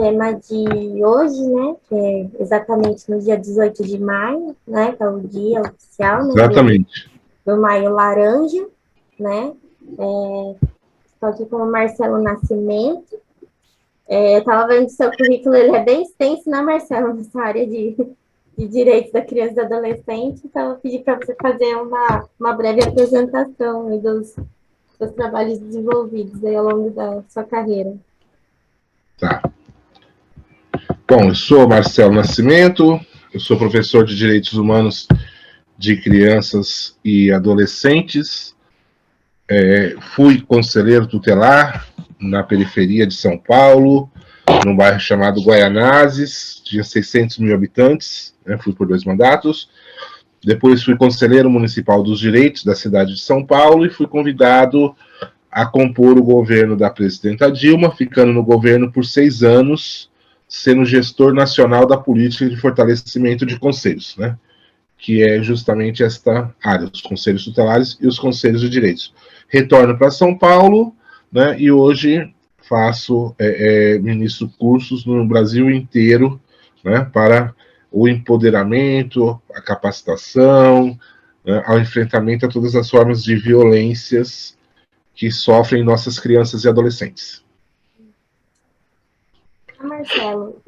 tema de hoje, né, que é exatamente no dia 18 de maio, né, que é o dia oficial, né, Exatamente. do Maio Laranja, né, estou aqui com o Marcelo Nascimento. Eu estava vendo seu currículo, ele é bem extenso, né, Marcelo, nessa área de direitos da criança e do adolescente, então eu pedi para você fazer uma breve apresentação aí dos trabalhos desenvolvidos aí ao longo da sua carreira. Tá. Bom, eu sou Marcelo Nascimento, eu sou professor de Direitos Humanos de Crianças e Adolescentes, fui conselheiro tutelar na periferia de São Paulo, num bairro chamado Guaianazes, tinha 600 mil habitantes, né, fui por 2 mandatos. Depois fui conselheiro municipal dos direitos da cidade de São Paulo e fui convidado a compor o governo da presidenta Dilma, ficando no governo por 6 anos, sendo gestor nacional da política de fortalecimento de conselhos, né? Que é justamente esta área, os conselhos tutelares e os conselhos de direitos. Retorno para São Paulo, né? E hoje faço, ministro cursos no Brasil inteiro, né? Para o empoderamento, a capacitação, né, ao enfrentamento a todas as formas de violências que sofrem nossas crianças e adolescentes. Marcelo,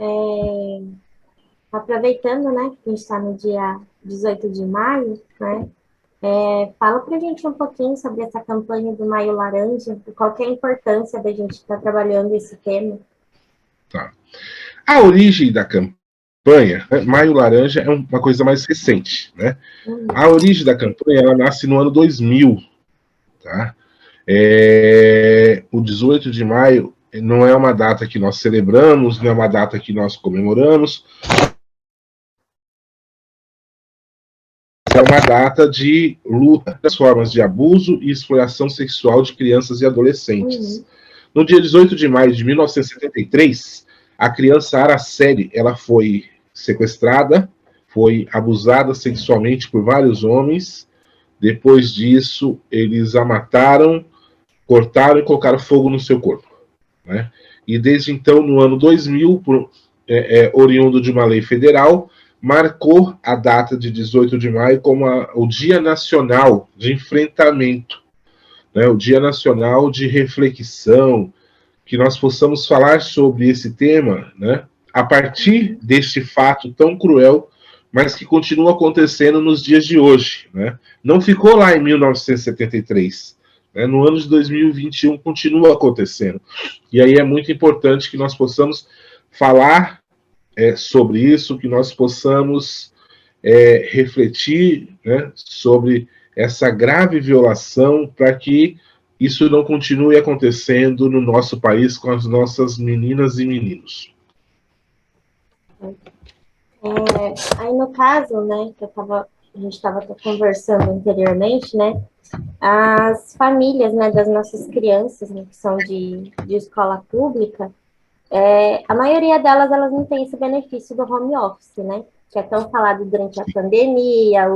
aproveitando, né, que a gente está no dia 18 de maio, né, fala para a gente um pouquinho sobre essa campanha do Maio Laranja e qual que é a importância da gente estar trabalhando esse tema. Tá. A origem da campanha, né, Maio Laranja é uma coisa mais recente, né? A origem da campanha, ela nasce no ano 2000, tá? O 18 de maio não é uma data que nós celebramos, não é uma data que nós comemoramos, é uma data de luta das formas de abuso e exploração sexual de crianças e adolescentes. No dia 18 de maio de 1973, a criança Araceli, ela foi sequestrada, foi abusada sexualmente por vários homens. Depois disso, eles a mataram, cortaram e colocaram fogo no seu corpo, né? E desde então, no ano 2000, oriundo de uma lei federal, marcou a data de 18 de maio como o Dia Nacional de Enfrentamento, né? O Dia Nacional de Reflexão, que nós possamos falar sobre esse tema, né? A partir deste fato tão cruel, mas que continua acontecendo nos dias de hoje, né? Não ficou lá em 1973. No ano de 2021 continua acontecendo. E aí é muito importante que nós possamos falar sobre isso, que nós possamos refletir, né, sobre essa grave violação para que isso não continue acontecendo no nosso país com as nossas meninas e meninos. Aí no caso, né, que a gente estava conversando anteriormente, né, as famílias, né, das nossas crianças, né, que são de escola pública, a maioria delas, elas não tem esse benefício do home office, né, que é tão falado durante a pandemia,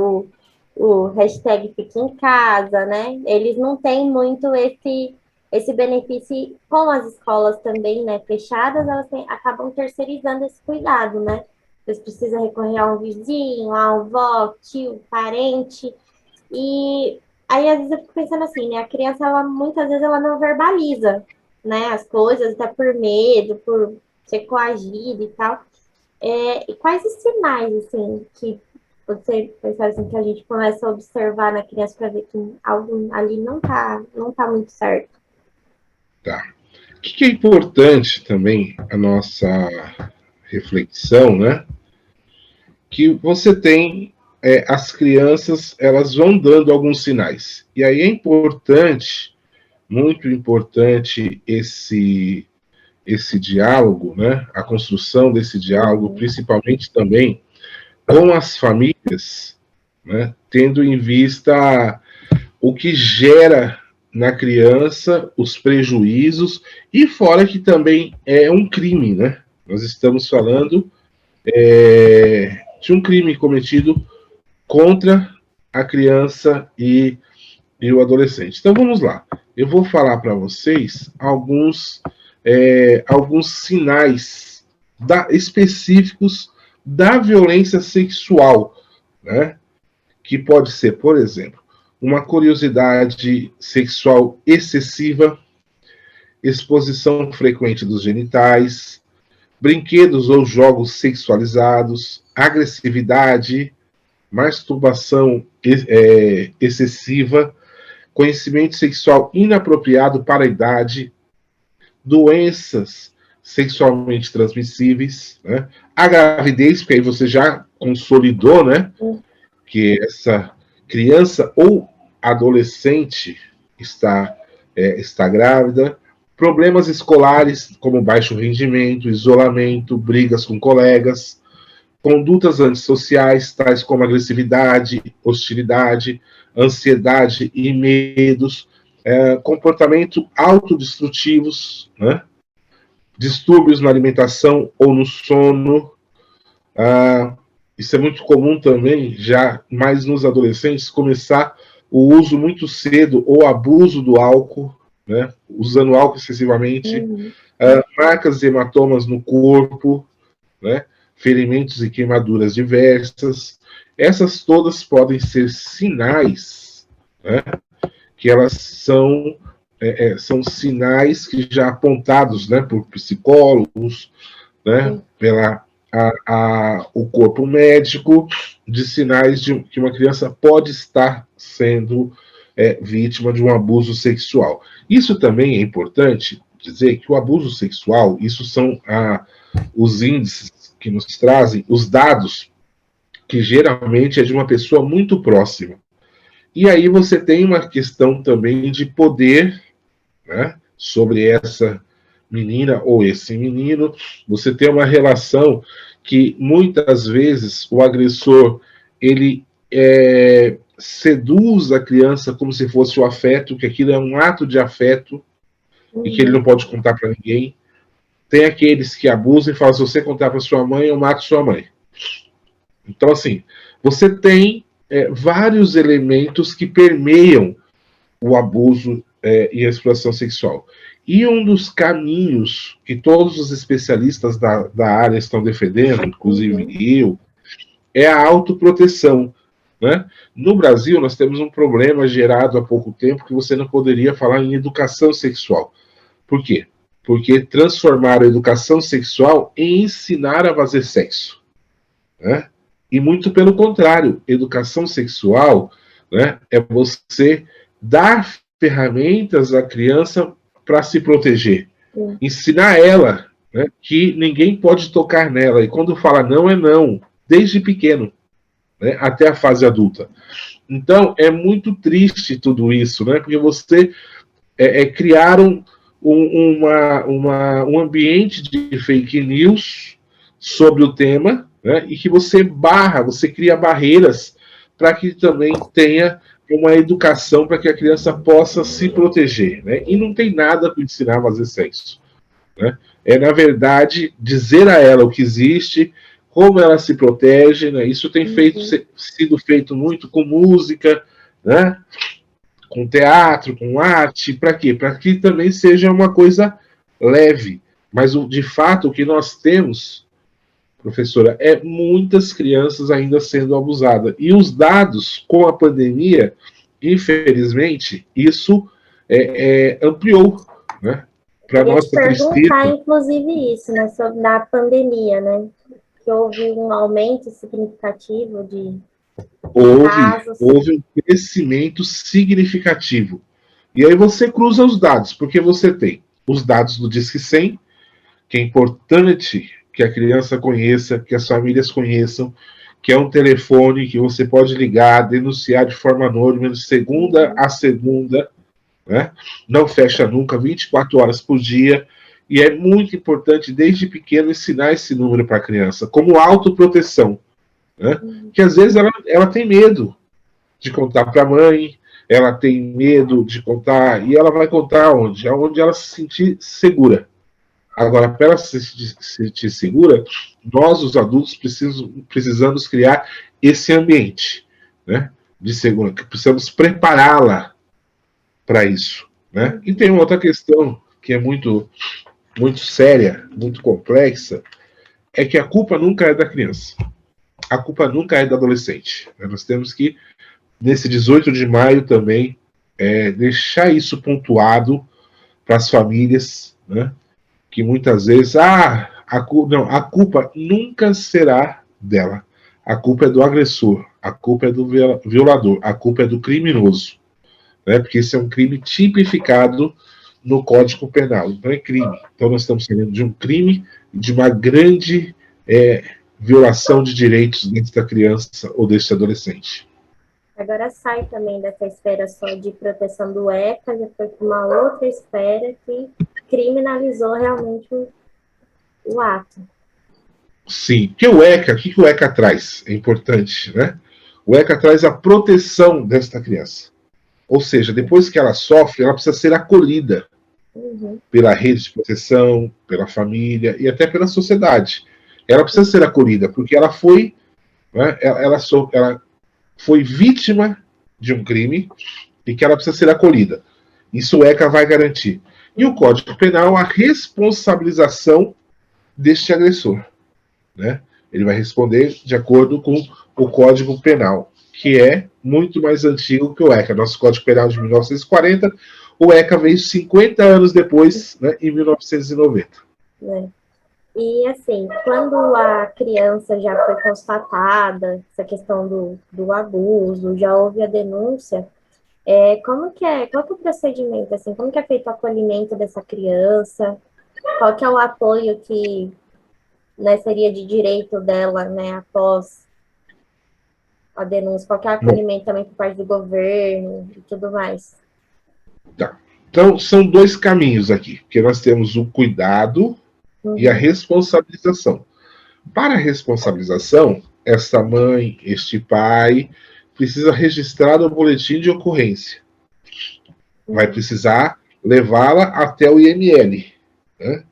o hashtag fica em casa, né, eles não têm muito esse benefício com as escolas também, né, fechadas, elas acabam terceirizando esse cuidado, né, eles precisam recorrer a um vizinho, a um avó, tio, parente, e aí às vezes eu fico pensando assim, né, a criança, ela, muitas vezes, ela não verbaliza, né, as coisas, até por medo, por ser coagida e tal, e quais os sinais, assim, que você pensar assim, que a gente começa a observar na criança para ver que algo ali não tá muito certo? Tá. O que é importante também a nossa reflexão, né? Que você tem as crianças, elas vão dando alguns sinais. E aí é importante, muito importante esse diálogo, né? A construção desse diálogo, principalmente também com as famílias, né? Tendo em vista o que gera na criança os prejuízos, e fora que também é um crime, né? Nós estamos falando de um crime cometido contra a criança e o adolescente. Então vamos lá. Eu vou falar para vocês alguns sinais específicos da violência sexual, né? Que pode ser, por exemplo, uma curiosidade sexual excessiva, exposição frequente dos genitais, brinquedos ou jogos sexualizados, agressividade, masturbação excessiva, conhecimento sexual inapropriado para a idade, doenças sexualmente transmissíveis, né? A gravidez, porque aí você já consolidou, né? Que essa criança ou adolescente está grávida, problemas escolares, como baixo rendimento, isolamento, brigas com colegas, condutas antissociais, tais como agressividade, hostilidade, ansiedade e medos, comportamento autodestrutivos, né? Distúrbios na alimentação ou no sono. Isso é muito comum também, já mais nos adolescentes, começar o uso muito cedo ou abuso do álcool, né? Usando álcool excessivamente, marcas e hematomas no corpo, né? Ferimentos e queimaduras diversas. Essas todas podem ser sinais, né? Que elas são sinais que já apontados, né, por psicólogos, né, pela o corpo médico, de sinais de que uma criança pode estar sendo vítima de um abuso sexual. Isso também é importante dizer que o abuso sexual, isso são os índices que nos trazem, os dados, que geralmente é de uma pessoa muito próxima. E aí você tem uma questão também de poder, né, sobre essa menina ou esse menino. Você tem uma relação que muitas vezes o agressor ele seduz a criança como se fosse o afeto, que aquilo é um ato de afeto e que ele não pode contar para ninguém. Tem aqueles que abusam e falam: se você contar para sua mãe, eu mato sua mãe. Então, assim, você tem vários elementos que permeiam o abuso e a exploração sexual. E um dos caminhos que todos os especialistas da área estão defendendo, inclusive eu, é a autoproteção. Né? No Brasil, nós temos um problema gerado há pouco tempo que você não poderia falar em educação sexual. Por quê? Porque transformaram a educação sexual em ensinar a fazer sexo. Né? E muito pelo contrário, educação sexual, né, é você dar ferramentas à criança para se proteger. Ensinar ela, né, que ninguém pode tocar nela. E quando fala não, é não, desde pequeno, né, até a fase adulta. Então, é muito triste tudo isso, né, porque você criaram um ambiente de fake news sobre o tema, né, e que você cria barreiras para que também tenha uma educação para que a criança possa se proteger. Né? E não tem nada para ensinar a fazer sexo. Né? É, na verdade, dizer a ela o que existe, como ela se protege. Né? Isso tem sido feito muito com música, né? Com teatro, com arte. Para quê? Para que também seja uma coisa leve. Mas, de fato, o que nós temos, professora, é muitas crianças ainda sendo abusadas. E os dados com a pandemia, infelizmente, isso ampliou, né? Para nossa tristeza. Inclusive isso, né, sobre a pandemia, né? Que houve um aumento significativo de casos. Houve um crescimento significativo. E aí você cruza os dados, porque você tem os dados do Disque 100, que é importante que a criança conheça, que as famílias conheçam, que é um telefone que você pode ligar, denunciar de forma anônima, de segunda a segunda, né? Não fecha nunca, 24 horas por dia, e é muito importante, desde pequeno, ensinar esse número para a criança, como autoproteção, né? Que às vezes ela tem medo de contar para a mãe, ela tem medo de contar, e ela vai contar onde? Onde ela se sentir segura. Agora, para ela se sentir segura, nós, os adultos, precisamos criar esse ambiente, né, de segurança, que precisamos prepará-la para isso. Né? E tem uma outra questão que é muito, muito séria, muito complexa, é que a culpa nunca é da criança. A culpa nunca é do adolescente. Nós temos que, nesse 18 de maio também, deixar isso pontuado para as famílias, né? Que muitas vezes, a culpa nunca será dela. A culpa é do agressor, a culpa é do violador, a culpa é do criminoso, né? Porque esse é um crime tipificado no Código Penal, então é crime. Então nós estamos falando de um crime, de uma grande violação de direitos dessa criança ou desse adolescente. Agora sai também dessa esfera só de proteção do ECA, já foi para uma outra esfera que criminalizou realmente o ato. Sim, porque o que o ECA traz? É importante, né? O ECA traz a proteção desta criança. Ou seja, depois que ela sofre, ela precisa ser acolhida pela rede de proteção, pela família e até pela sociedade. Ela precisa ser acolhida, porque ela foi, né, ela foi vítima de um crime e que ela precisa ser acolhida. Isso o ECA vai garantir. E o Código Penal, a responsabilização deste agressor, né? Ele vai responder de acordo com o Código Penal, que é muito mais antigo que o ECA. Nosso Código Penal de 1940, o ECA veio 50 anos depois, né, em 1990. E assim, quando a criança já foi constatada, essa questão do abuso, já houve a denúncia, qual que é o procedimento, assim, como que é feito o acolhimento dessa criança? Qual que é o apoio que, né, seria de direito dela, né, após a denúncia? Qual que é o acolhimento também por parte do governo e tudo mais? Tá. Então, são dois caminhos aqui, porque nós temos o cuidado e a responsabilização. Para a responsabilização, esta mãe, este pai, precisa registrar no boletim de ocorrência. Vai precisar levá-la até o IML, né,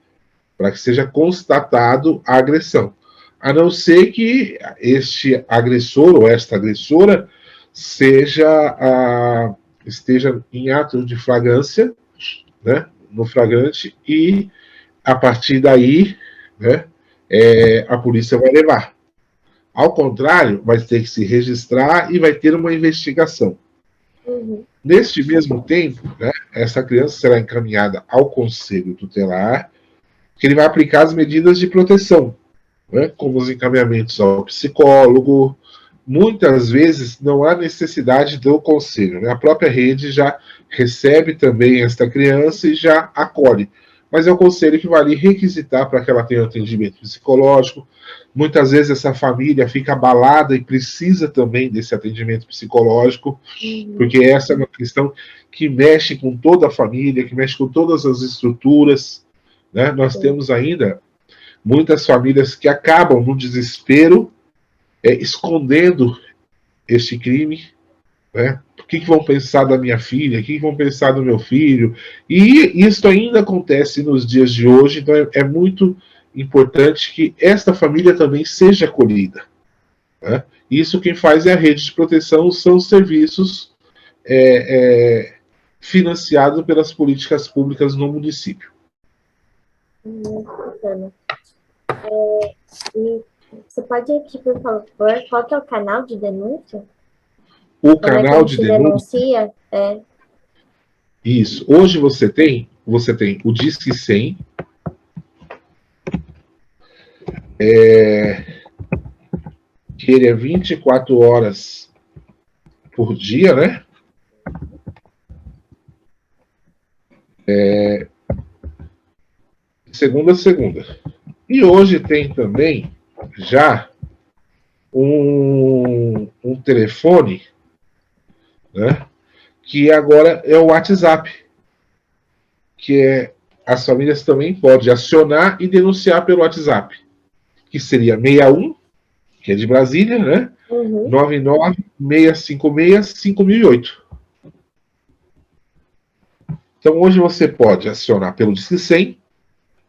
para que seja constatado a agressão. A não ser que este agressor ou esta agressora esteja em ato de flagrância, né, no flagrante, e a partir daí, né, a polícia vai levar. Ao contrário, vai ter que se registrar e vai ter uma investigação. Neste mesmo tempo, né, essa criança será encaminhada ao conselho tutelar, que ele vai aplicar as medidas de proteção, né, como os encaminhamentos ao psicólogo. Muitas vezes não há necessidade do conselho, né? A própria rede já recebe também esta criança e já acolhe. Mas é o conselho que vai ali requisitar para que ela tenha um atendimento psicológico. Muitas vezes essa família fica abalada e precisa também desse atendimento psicológico, porque essa é uma questão que mexe com toda a família, que mexe com todas as estruturas, né? Nós temos ainda muitas famílias que acabam no desespero escondendo este crime, né? O que vão pensar da minha filha? O que vão pensar do meu filho? E isso ainda acontece nos dias de hoje, então é muito importante que esta família também seja acolhida, né? Isso quem faz é a rede de proteção, são os serviços financiados pelas políticas públicas no município. Bacana. Você pode aqui, por favor, qual que é o canal de denúncia? O canal de denúncia? Denuncia? Isso. Hoje você tem o Disque 100, que ele é 24 horas por dia, né? Segunda a segunda. E hoje tem também já um telefone, né, que agora é o WhatsApp, que as famílias também podem acionar e denunciar pelo WhatsApp, que seria 61, que é de Brasília, né? 99-656-5008. Então hoje você pode acionar pelo Disque 100.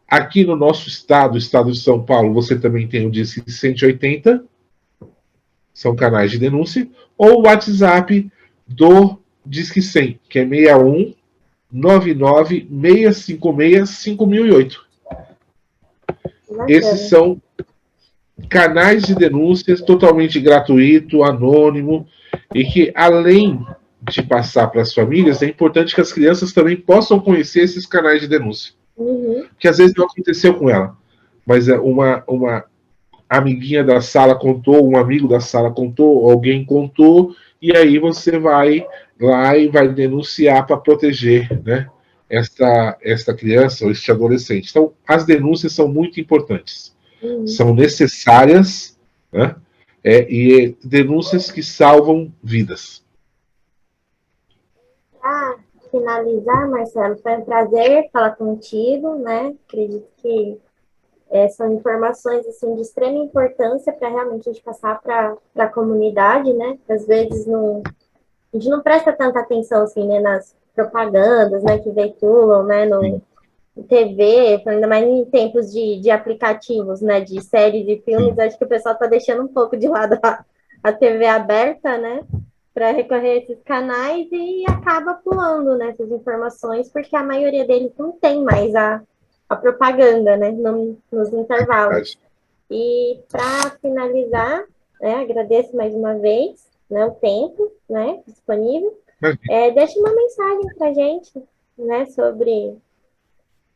Aqui no nosso estado, o estado de São Paulo, você também tem o Disque 180, são canais de denúncia, ou o WhatsApp do Disque 100, que é 61 99 656 5008. Esses são canais de denúncias totalmente gratuito, anônimo, e que, além de passar para as famílias, é importante que as crianças também possam conhecer esses canais de denúncia. Que às vezes não aconteceu com ela, mas uma amiguinha da sala contou, um amigo da sala contou, alguém contou, e aí você vai lá e vai denunciar para proteger, né, esta criança ou este adolescente. Então, as denúncias são muito importantes, são necessárias, né, e denúncias que salvam vidas. Para finalizar, Marcelo, foi um prazer falar contigo, né? Acredito que são informações assim, de extrema importância para realmente a gente passar para a comunidade, né? Às vezes a gente não presta tanta atenção assim, né, nas propagandas, né, que veiculam, né, no TV, ainda mais em tempos de aplicativos, né, de séries e filmes. Acho que o pessoal está deixando um pouco de lado a TV aberta, né, para recorrer a esses canais e acaba pulando, né, essas informações, porque a maioria deles não tem mais a propaganda, né, nos intervalos. E para finalizar, né, agradeço mais uma vez, né, o tempo, né, disponível. Deixe uma mensagem para a gente, né, sobre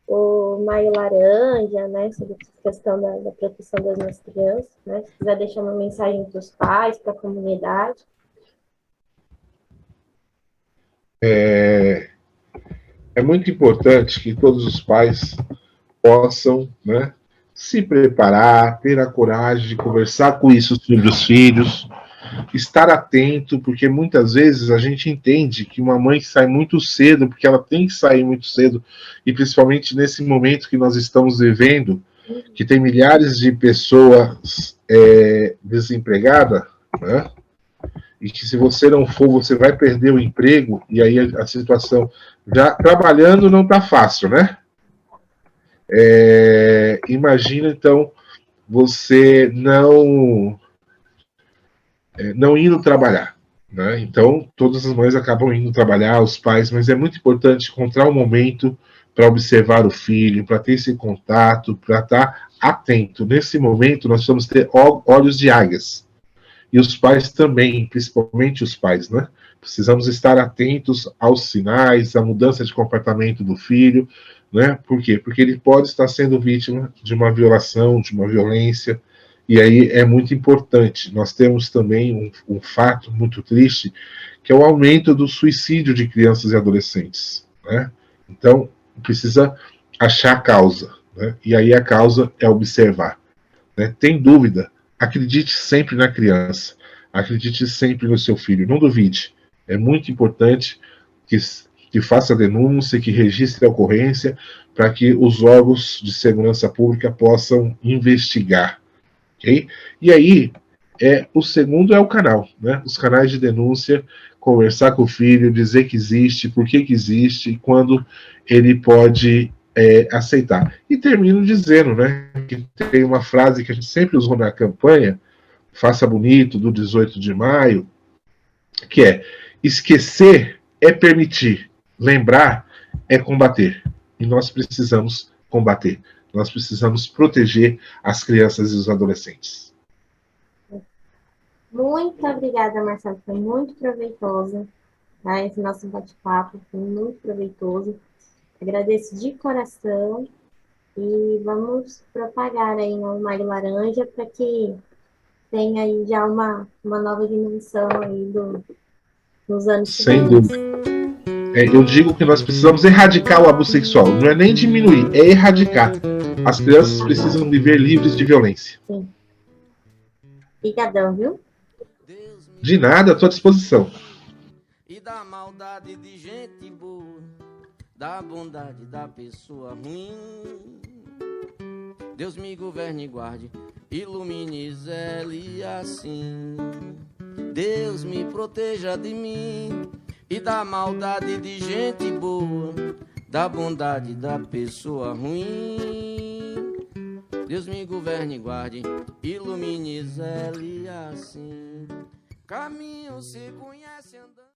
o Maio Laranja, né, sobre a questão da proteção das nossas crianças, né, se quiser deixar uma mensagem para os pais, para a comunidade. É muito importante que todos os pais possam, né, se preparar, ter a coragem de conversar com isso sobre os filhos, estar atento, porque muitas vezes a gente entende que uma mãe sai muito cedo, porque ela tem que sair muito cedo, e principalmente nesse momento que nós estamos vivendo, que tem milhares de pessoas desempregadas, né? E que se você não for, você vai perder o emprego, e aí a situação, já trabalhando não está fácil, né? Imagina, então, você não indo trabalhar, né? Então, todas as mães acabam indo trabalhar, os pais, mas é muito importante encontrar um momento para observar o filho, para ter esse contato, para estar atento. Nesse momento, nós vamos ter olhos de águias. E os pais também, principalmente os pais, né? Precisamos estar atentos aos sinais, à mudança de comportamento do filho, né? Por quê? Porque ele pode estar sendo vítima de uma violação, de uma violência, e aí é muito importante. Nós temos também um fato muito triste, que é o aumento do suicídio de crianças e adolescentes, né? Então, precisa achar a causa, né? E aí a causa é observar, né? Tem dúvida? Acredite sempre na criança, acredite sempre no seu filho, não duvide. É muito importante que faça a denúncia, que registre a ocorrência, para que os órgãos de segurança pública possam investigar. Okay? E aí, o segundo é o canal, né? Os canais de denúncia, conversar com o filho, dizer que existe, por que existe, e quando ele pode aceitar. E termino dizendo, né, que tem uma frase que a gente sempre usou na campanha, Faça Bonito, do 18 de maio, que é: esquecer é permitir, lembrar é combater. E nós precisamos combater. Nós precisamos proteger as crianças e os adolescentes. Muito obrigada, Marcelo. Foi muito proveitoso, tá? Esse nosso bate-papo foi muito proveitoso. Agradeço de coração e vamos propagar aí no Maio Laranja para que tenha aí já uma nova dimensão aí nos anos que Sem vem. dúvida. Eu digo que nós precisamos erradicar o abuso sexual. Não é nem diminuir, é erradicar. As crianças precisam viver livres de violência. Sim. Obrigadão, viu? De nada, à tua disposição. E da maldade de gente boa, da bondade da pessoa ruim, Deus me governe e guarde, ilumine e zele assim. Deus me proteja de mim e da maldade de gente boa, da bondade da pessoa ruim. Deus me governe e guarde, ilumine e zele assim. Caminho se conhece andando.